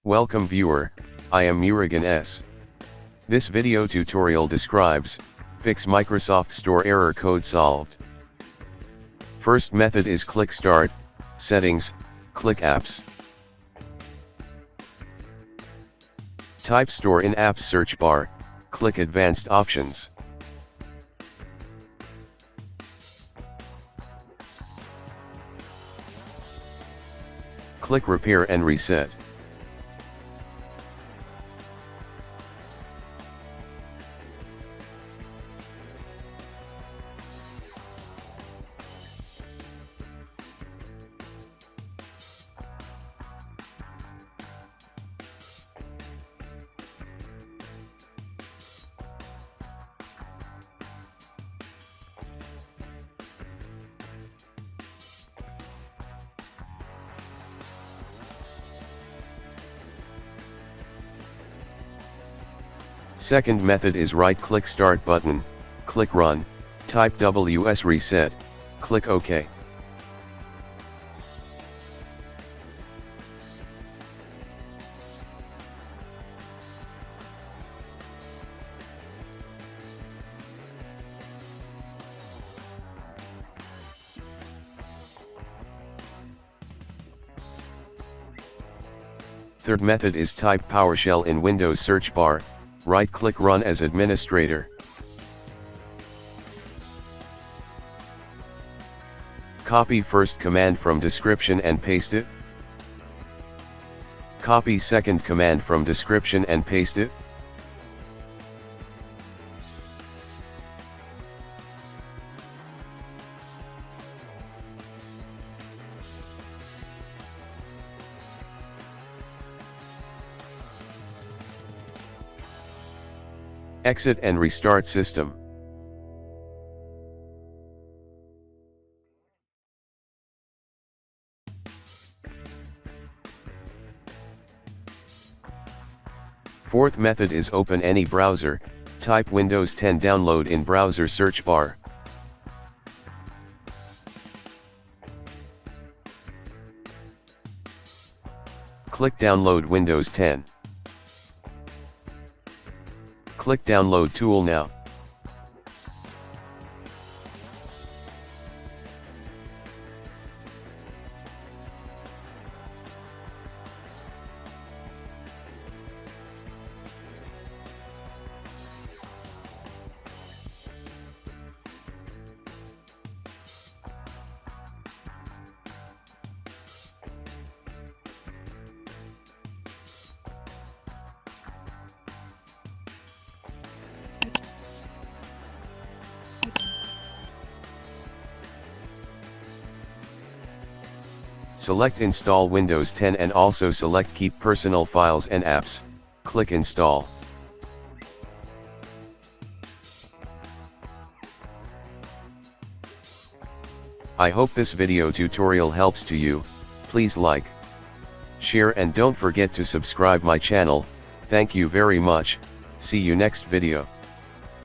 Welcome viewer, I am Murugan S. This video tutorial describes, fix Microsoft Store error code solved. First method is click Start, Settings, click Apps. Type Store in Apps search bar, click Advanced Options. Click Repair and Reset. Second method is right-click Start button, click Run, type WSreset, click OK. Third method is type PowerShell in Windows search bar, right-click Run as administrator. Copy first command from description and paste it. Copy second command from description and paste it. Exit and restart system. Fourth method is open any browser, type Windows 10 download in browser search bar. Click Download Windows 10. Click Download tool now. Select Install Windows 10 and also select Keep Personal Files and Apps, click Install. I hope this video tutorial helps to you. Please like, share and don't forget to subscribe my channel. Thank you very much, see you next video.